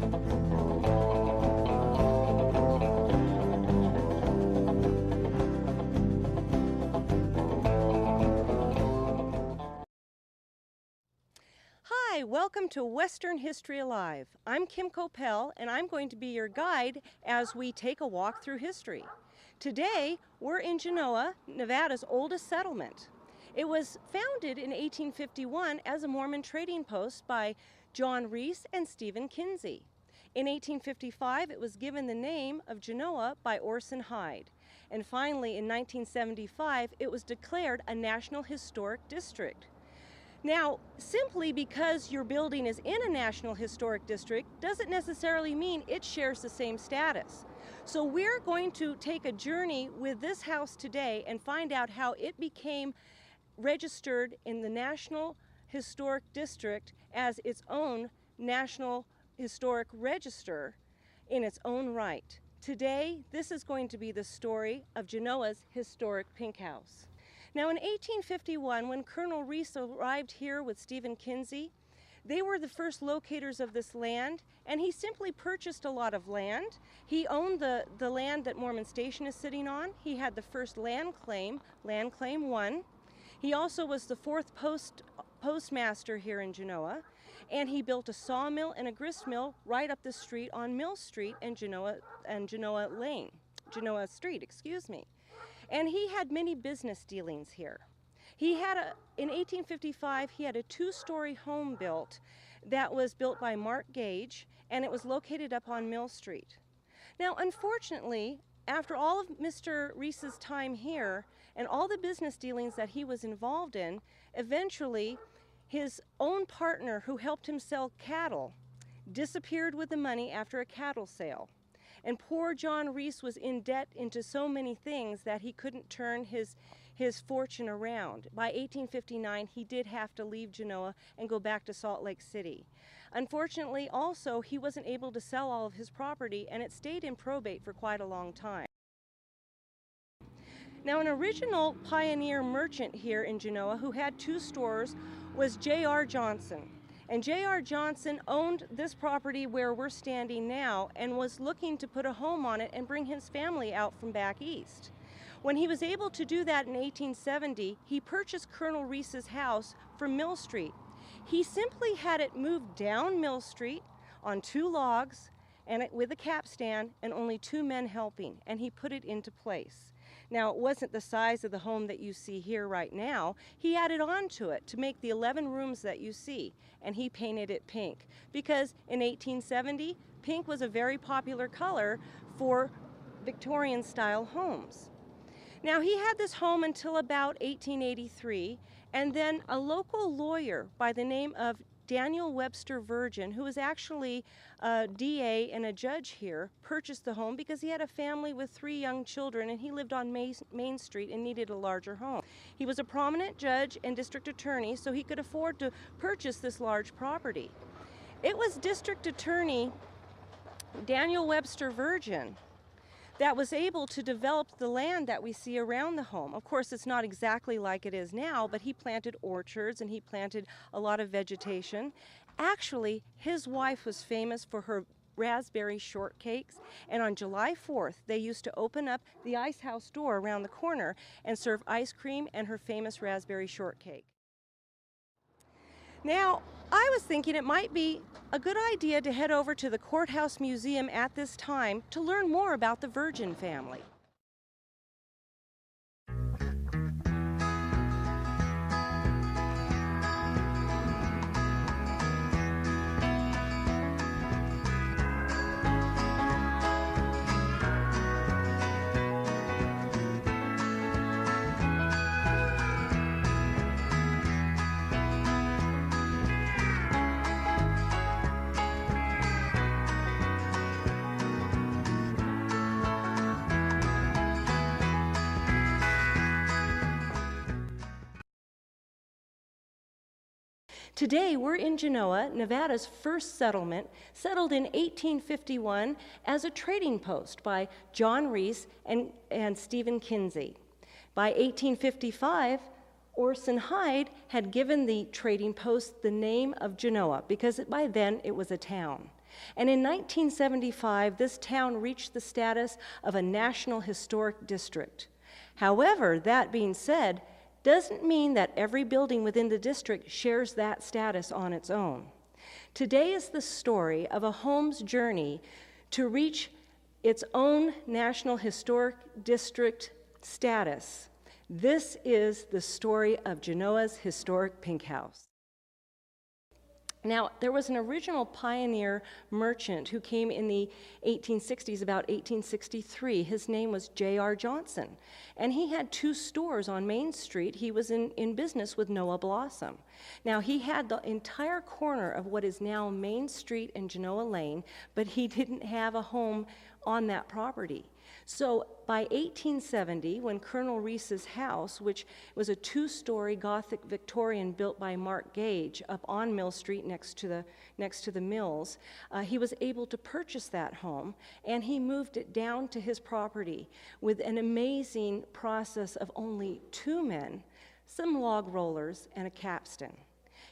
Hi, welcome to Western History Alive. I'm Kim Coppell, and I'm going to be your guide as we take a walk through history. Today, we're in Genoa, Nevada's oldest settlement. It was founded in 1851 as a Mormon trading post by John Reese and Stephen Kinsey. In 1855, it was given the name of Genoa by Orson Hyde. And finally, in 1975, it was declared a National Historic District. Now, simply because your building is in a National Historic District doesn't necessarily mean it shares the same status. So we're going to take a journey with this house today and find out how it became registered in the National Historic District as its own National Historic Register in its own right. Today, this is going to be the story of Genoa's historic pink house. Now in 1851, when Colonel Reese arrived here with Stephen Kinsey, they were the first locators of this land, and he simply purchased a lot of land. He owned the land that Mormon Station is sitting on. He had the first land claim 1. He also was the fourth postmaster here in Genoa, and he built a sawmill and a grist mill right up the street on Mill Street and Genoa Street, excuse me. And he had many business dealings here. In 1855, he had a 2-story home built that was built by Mark Gage, and it was located up on Mill Street. Now, unfortunately, after all of Mr. Reese's time here and all the business dealings that he was involved in, eventually his own partner who helped him sell cattle disappeared with the money after a cattle sale. And poor John Reese was in debt into so many things that he couldn't turn his fortune around. By 1859, he did have to leave Genoa and go back to Salt Lake City. Unfortunately, also, he wasn't able to sell all of his property, and it stayed in probate for quite a long time. Now, an original pioneer merchant here in Genoa who had 2 stores was J.R. Johnson. And J.R. Johnson owned this property where we're standing now and was looking to put a home on it and bring his family out from back east. When he was able to do that in 1870, he purchased Colonel Reese's house from Mill Street. He simply had it moved down Mill Street on 2 logs and with a capstan and only 2 men helping, and he put it into place. Now, it wasn't the size of the home that you see here right now. He added on to it to make the 11 rooms that you see, and he painted it pink because in 1870, pink was a very popular color for Victorian-style homes. Now, he had this home until about 1883, and then a local lawyer by the name of Daniel Webster Virgin, who was actually a DA and a judge here, purchased the home because he had a family with 3 young children and he lived on Main Street and needed a larger home. He was a prominent judge and district attorney, so he could afford to purchase this large property. It was District Attorney Daniel Webster Virgin that was able to develop the land that we see around the home. Of course, it's not exactly like it is now, but he planted orchards and he planted a lot of vegetation. Actually, his wife was famous for her raspberry shortcakes, and on July 4th, they used to open up the ice house door around the corner and serve ice cream and her famous raspberry shortcake. Now, I was thinking it might be a good idea to head over to the Courthouse Museum at this time to learn more about the Virgin family. Today, we're in Genoa, Nevada's first settlement, settled in 1851 as a trading post by John Reese and Stephen Kinsey. By 1855, Orson Hyde had given the trading post the name of Genoa because by then it was a town. And in 1975, this town reached the status of a National Historic District. However, that being said, doesn't mean that every building within the district shares that status on its own. Today is the story of a home's journey to reach its own National Historic District status. This is the story of Genoa's historic pink house. Now, there was an original pioneer merchant who came in the 1860s, about 1863. His name was J.R. Johnson, and he had 2 stores on Main Street. He was in business with Noah Blossom. Now, he had the entire corner of what is now Main Street and Genoa Lane, but he didn't have a home on that property. So by 1870, when Colonel Reese's house, which was a 2-story Gothic Victorian built by Mark Gage up on Mill Street next to the mills, he was able to purchase that home, and he moved it down to his property with an amazing process of only 2 men, some log rollers, and a capstan.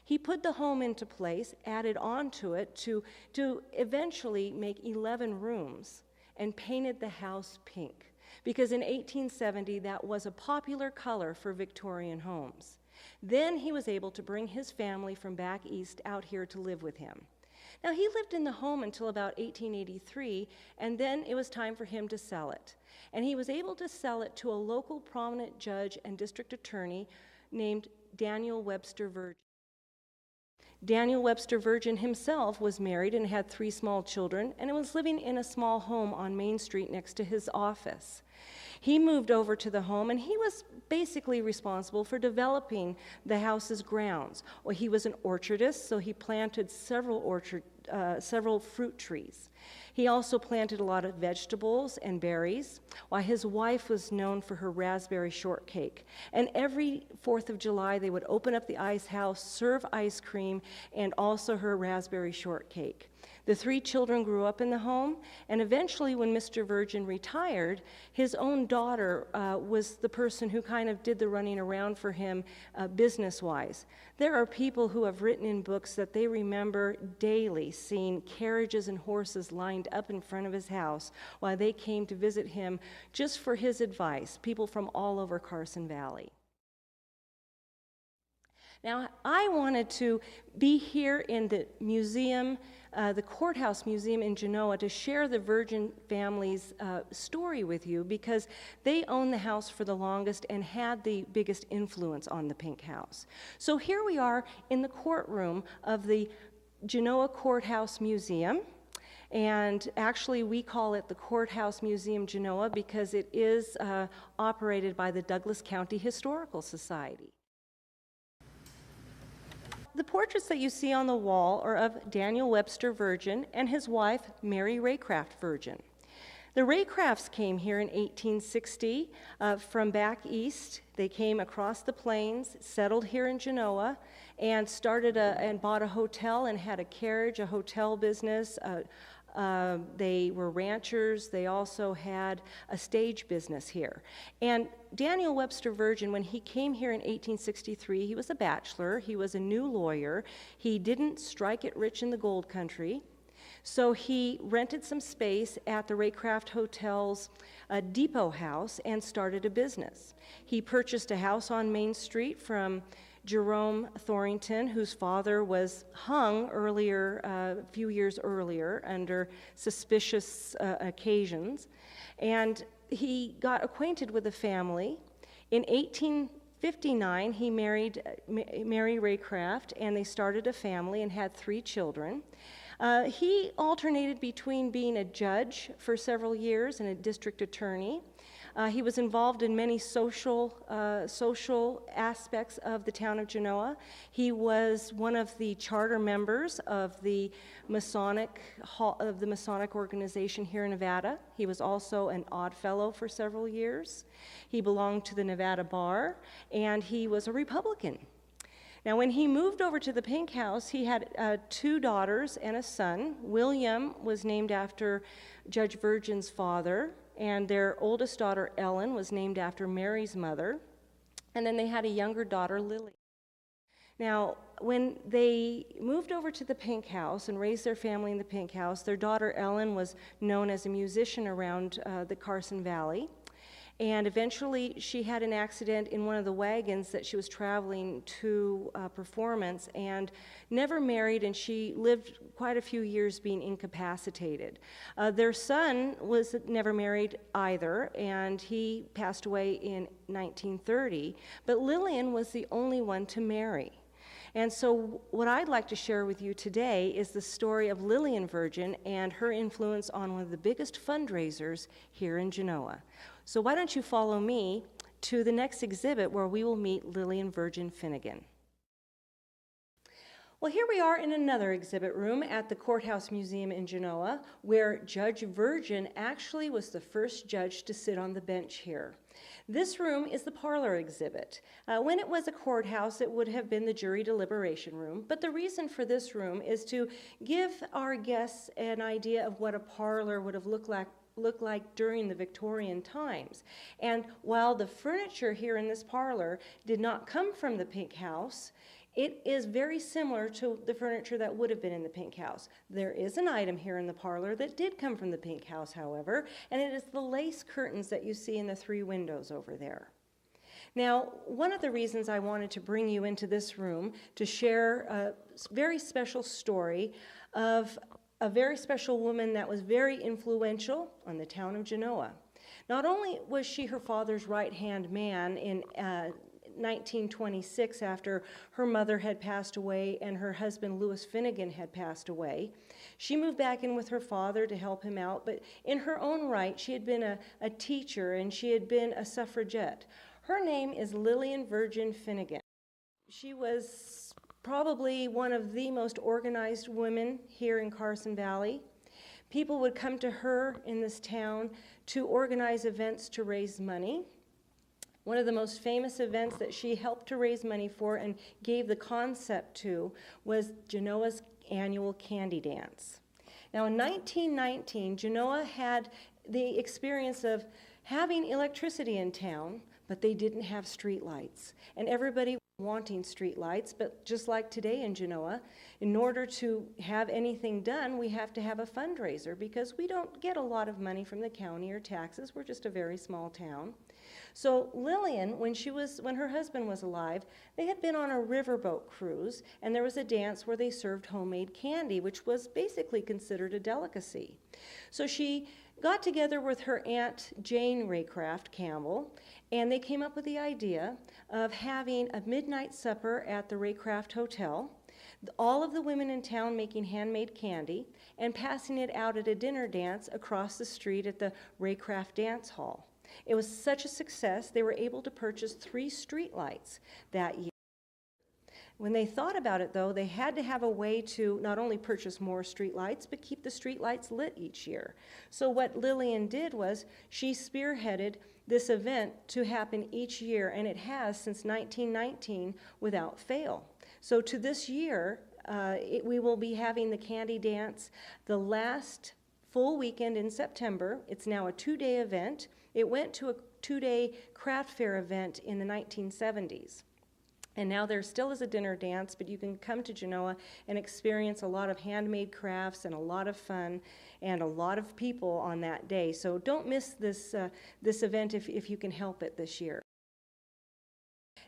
He put the home into place, added on to it to eventually make 11 rooms, and painted the house pink, because in 1870 that was a popular color for Victorian homes. Then he was able to bring his family from back east out here to live with him. Now, he lived in the home until about 1883, and then it was time for him to sell it. And he was able to sell it to a local prominent judge and district attorney named Daniel Webster Virgin. Daniel Webster Virgin himself was married and had 3 small children, and was living in a small home on Main Street next to his office. He moved over to the home, and he was basically responsible for developing the house's grounds. Well, he was an orchardist, so he planted several fruit trees. He also planted a lot of vegetables and berries, while his wife was known for her raspberry shortcake. And every 4th of July, they would open up the ice house, serve ice cream, and also her raspberry shortcake. The 3 children grew up in the home, and eventually when Mr. Virgin retired, his own daughter was the person who kind of did the running around for him business-wise. There are people who have written in books that they remember daily seeing carriages and horses lined up in front of his house while they came to visit him just for his advice, people from all over Carson Valley. Now, I wanted to be here in the museum, the Courthouse Museum in Genoa, to share the Virgin family's story with you, because they owned the house for the longest and had the biggest influence on the pink house. So here we are in the courtroom of the Genoa Courthouse Museum. And actually, we call it the Courthouse Museum Genoa because it is operated by the Douglas County Historical Society. The portraits that you see on the wall are of Daniel Webster Virgin and his wife, Mary Raycraft Virgin. The Raycrafts came here in 1860 from back east. They came across the plains, settled here in Genoa, and started and bought a hotel and had a carriage, a hotel business. They were ranchers. They also had a stage business here. And Daniel Webster Virgin, when he came here in 1863, he was a bachelor. He was a new lawyer. He didn't strike it rich in the gold country. So he rented some space at the Raycraft Hotel's depot house and started a business. He purchased a house on Main Street from Jerome Thorington, whose father was hung earlier, a few years earlier, under suspicious occasions. And he got acquainted with the family. In 1859, he married Mary Raycraft, and they started a family and had 3 children. He alternated between being a judge for several years and a district attorney. He was involved in many social aspects of the town of Genoa. He was one of the charter members of the Masonic organization here in Nevada. He was also an Odd Fellow for several years. He belonged to the Nevada Bar, and he was a Republican. Now, when he moved over to the Pink House, he had 2 daughters and a son. William was named after Judge Virgin's father, and their oldest daughter, Ellen, was named after Mary's mother. And then they had a younger daughter, Lily. Now, when they moved over to the Pink House and raised their family in the Pink House, their daughter Ellen was known as a musician around the Carson Valley. And eventually she had an accident in one of the wagons that she was traveling to performance, and never married, and she lived quite a few years being incapacitated. Their son was never married either, and he passed away in 1930, but Lillian was the only one to marry. And so what I'd like to share with you today is the story of Lillian Virgin and her influence on one of the biggest fundraisers here in Genoa. So why don't you follow me to the next exhibit where we will meet Lillian Virgin Finnegan. Well, here we are in another exhibit room at the Courthouse Museum in Genoa, where Judge Virgin actually was the first judge to sit on the bench here. This room is the parlor exhibit. When it was a courthouse, it would have been the jury deliberation room, but the reason for this room is to give our guests an idea of what a parlor would have looked like during the Victorian times. And while the furniture here in this parlor did not come from the Pink House, it is very similar to the furniture that would have been in the Pink House. There is an item here in the parlor that did come from the Pink House, however, and it is the lace curtains that you see in the 3 windows over there. Now, one of the reasons I wanted to bring you into this room to share a very special story of a very special woman that was very influential on the town of Genoa. Not only was she her father's right-hand man in 1926, after her mother had passed away and her husband Louis Finnegan had passed away, she moved back in with her father to help him out, but in her own right she had been a teacher and she had been a suffragette. Her name is Lillian Virgin Finnegan. She was probably one of the most organized women here in Carson Valley. People would come to her in this town to organize events to raise money. One of the most famous events that she helped to raise money for and gave the concept to was Genoa's annual candy dance. Now in 1919, Genoa had the experience of having electricity in town, but they didn't have street lights. And everybody wanting street lights, but just like today in Genoa, in order to have anything done, we have to have a fundraiser because we don't get a lot of money from the county or taxes. We're just a very small town. So Lillian, when her husband was alive, they had been on a riverboat cruise, and there was a dance where they served homemade candy, which was basically considered a delicacy. So she got together with her Aunt Jane Raycraft Campbell, and they came up with the idea of having a midnight supper at the Raycraft Hotel, all of the women in town making handmade candy, and passing it out at a dinner dance across the street at the Raycraft Dance Hall. It was such a success, they were able to purchase 3 street lights that year. When they thought about it, though, they had to have a way to not only purchase more street lights, but keep the street lights lit each year. So what Lillian did was she spearheaded this event to happen each year, and it has since 1919 without fail. So to this year, we will be having the candy dance the last full weekend in September. It's now a 2-day event. It went to a 2-day craft fair event in the 1970s. And now there still is a dinner dance, but you can come to Genoa and experience a lot of handmade crafts and a lot of fun and a lot of people on that day. So don't miss this event if you can help it this year.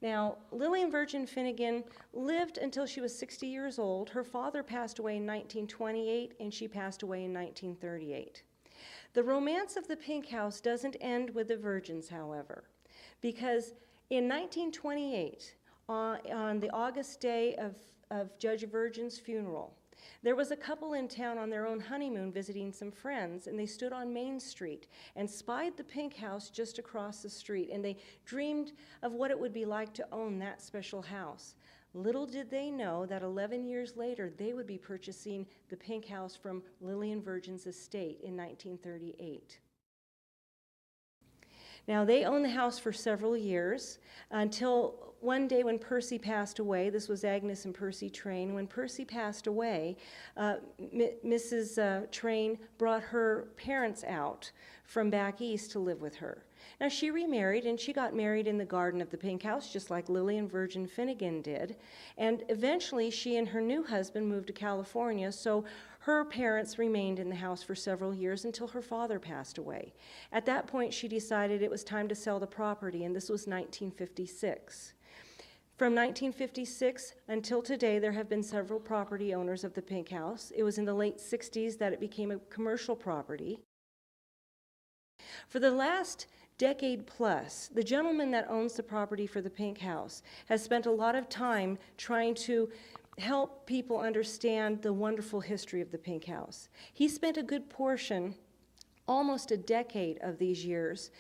Now, Lillian Virgin Finnegan lived until she was 60 years old. Her father passed away in 1928, and she passed away in 1938. The romance of the Pink House doesn't end with the Virgins, however, because in 1928, on the August day of Judge Virgin's funeral, there was a couple in town on their own honeymoon visiting some friends, and they stood on Main Street and spied the Pink House just across the street, and they dreamed of what it would be like to own that special house. Little did they know that 11 years later, they would be purchasing the Pink House from Lillian Virgin's estate in 1938. Now, they owned the house for several years until one day when Percy passed away. This was Agnes and Percy Train. When Percy passed away, Mrs. Train brought her parents out from back east to live with her. Now, she remarried, and she got married in the garden of the Pink House, just like Lillian Virgin Finnegan did. And eventually, she and her new husband moved to California, so her parents remained in the house for several years until her father passed away. At that point, she decided it was time to sell the property, and this was 1956. From 1956 until today, there have been several property owners of the Pink House. It was in the late 60s that it became a commercial property. For the last decade plus, the gentleman that owns the property for the Pink House has spent a lot of time trying to help people understand the wonderful history of the Pink House. He spent a good portion, almost a decade of these years,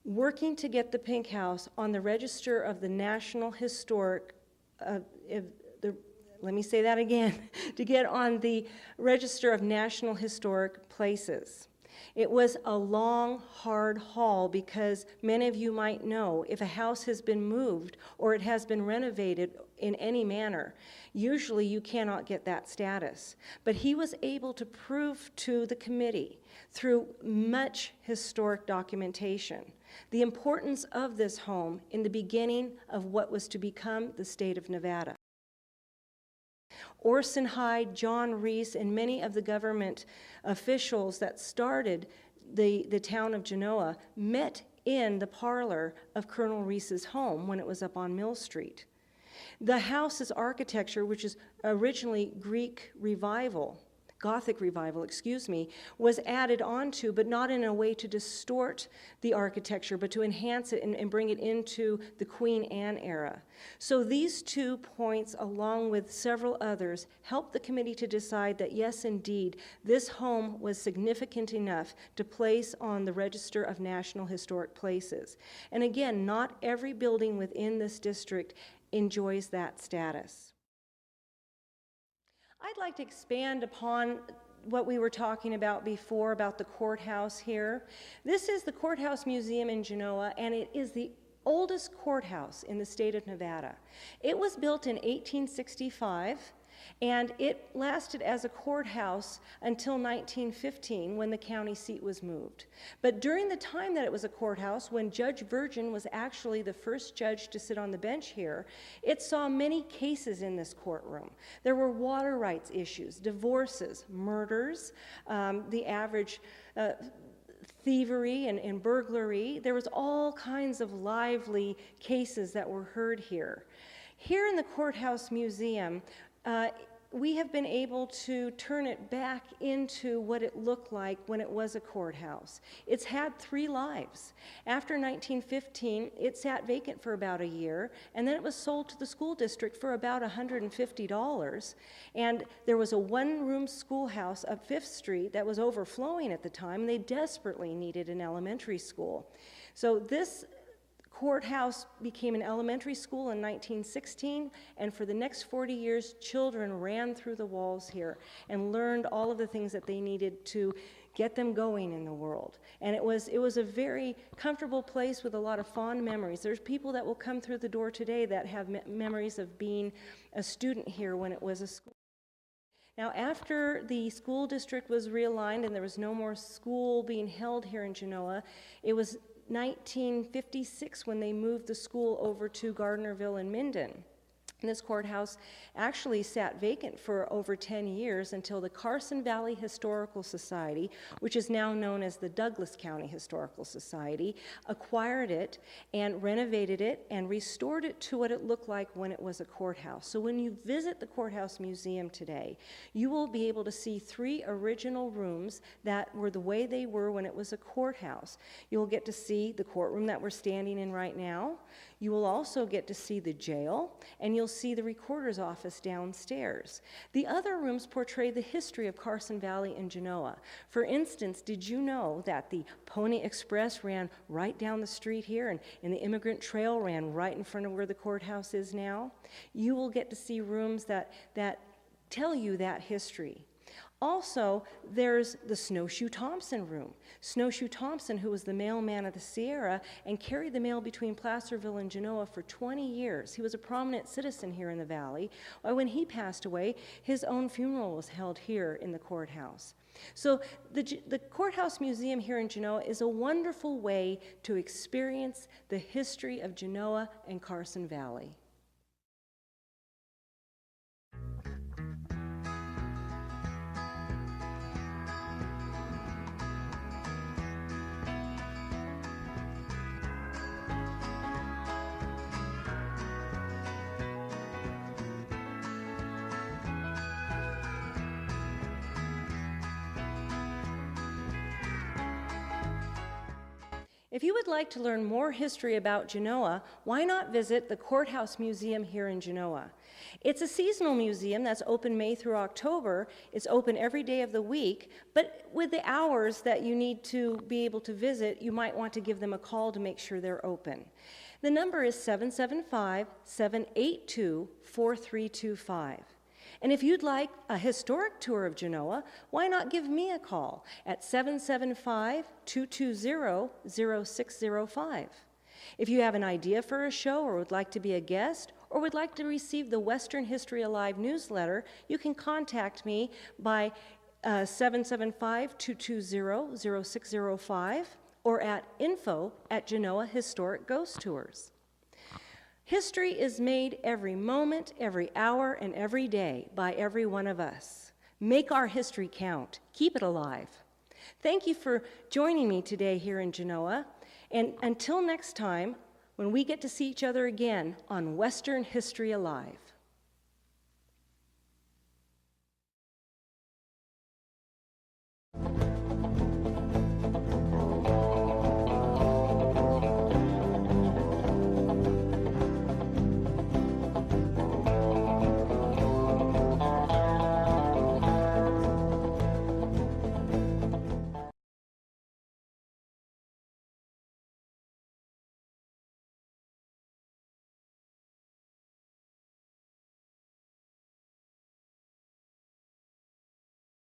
working to get the Pink House on the register of the National Historic, let me say that again, to get on the register of National Historic Places. It was a long, hard haul because many of you might know if a house has been moved or it has been renovated in any manner, usually you cannot get that status. But he was able to prove to the committee through much historic documentation the importance of this home in the beginning of what was to become the state of Nevada. Orson Hyde, John Reese, and many of the government officials that started the town of Genoa met in the parlor of Colonel Reese's home when it was up on Mill Street. The house's architecture, which is originally Gothic revival, was added onto, but not in a way to distort the architecture, but to enhance it and bring it into the Queen Anne era. So these 2 points, along with several others, helped the committee to decide that yes, indeed, this home was significant enough to place on the Register of National Historic Places. And again, not every building within this district enjoys that status. I'd like to expand upon what we were talking about before about the courthouse here. This is the Courthouse Museum in Genoa, and it is the oldest courthouse in the state of Nevada. It was built in 1865, and it lasted as a courthouse until 1915 when the county seat was moved. But during the time that it was a courthouse, when Judge Virgin was actually the first judge to sit on the bench here, it saw many cases in this courtroom. There were water rights issues, divorces, murders, the average thievery and burglary. There was all kinds of lively cases that were heard here. Here in the Courthouse Museum, we have been able to turn it back into what it looked like when it was a courthouse. It's had 3 lives. After 1915, it sat vacant for about a year, and then it was sold to the school district for about $150. And there was a 1-room schoolhouse up 5th Street that was overflowing at the time, and they desperately needed an elementary school. So this courthouse became an elementary school in 1916, and for the next 40 years, children ran through the walls here and learned all of the things that they needed to get them going in the world. And it was a very comfortable place with a lot of fond memories. There's people that will come through the door today that have memories of being a student here when it was a school. Now, after the school district was realigned and there was no more school being held here in Genoa, it was 1956 when they moved the school over to Gardnerville and Minden. And this courthouse actually sat vacant for over 10 years until the Carson Valley Historical Society, which is now known as the Douglas County Historical Society, acquired it and renovated it and restored it to what it looked like when it was a courthouse. So when you visit the Courthouse Museum today, you will be able to see 3 original rooms that were the way they were when it was a courthouse. You'll get to see the courtroom that we're standing in right now. You will also get to see the jail, and you'll see the recorder's office downstairs. The other rooms portray the history of Carson Valley and Genoa. For instance, did you know that the Pony Express ran right down the street here, and the Immigrant Trail ran right in front of where the courthouse is now? You will get to see rooms that tell you that history. Also, there's the Snowshoe Thompson room. Snowshoe Thompson, who was the mailman of the Sierra and carried the mail between Placerville and Genoa for 20 years. He was a prominent citizen here in the valley. When he passed away, his own funeral was held here in the courthouse. So the Courthouse Museum here in Genoa is a wonderful way to experience the history of Genoa and Carson Valley. If you would like to learn more history about Genoa, why not visit the Courthouse Museum here in Genoa? It's a seasonal museum that's open May through October. It's open every day of the week, but with the hours that you need to be able to visit, you might want to give them a call to make sure they're open. The number is 775-782-4325. And if you'd like a historic tour of Genoa, why not give me a call at 775-220-0605. If you have an idea for a show or would like to be a guest or would like to receive the Western History Alive newsletter, you can contact me by 775-220-0605 or at info@Genoa Historic Ghost Tours. History is made every moment, every hour, and every day by every one of us. Make our history count. Keep it alive. Thank you for joining me today here in Genoa. And until next time, when we get to see each other again on Western History Alive.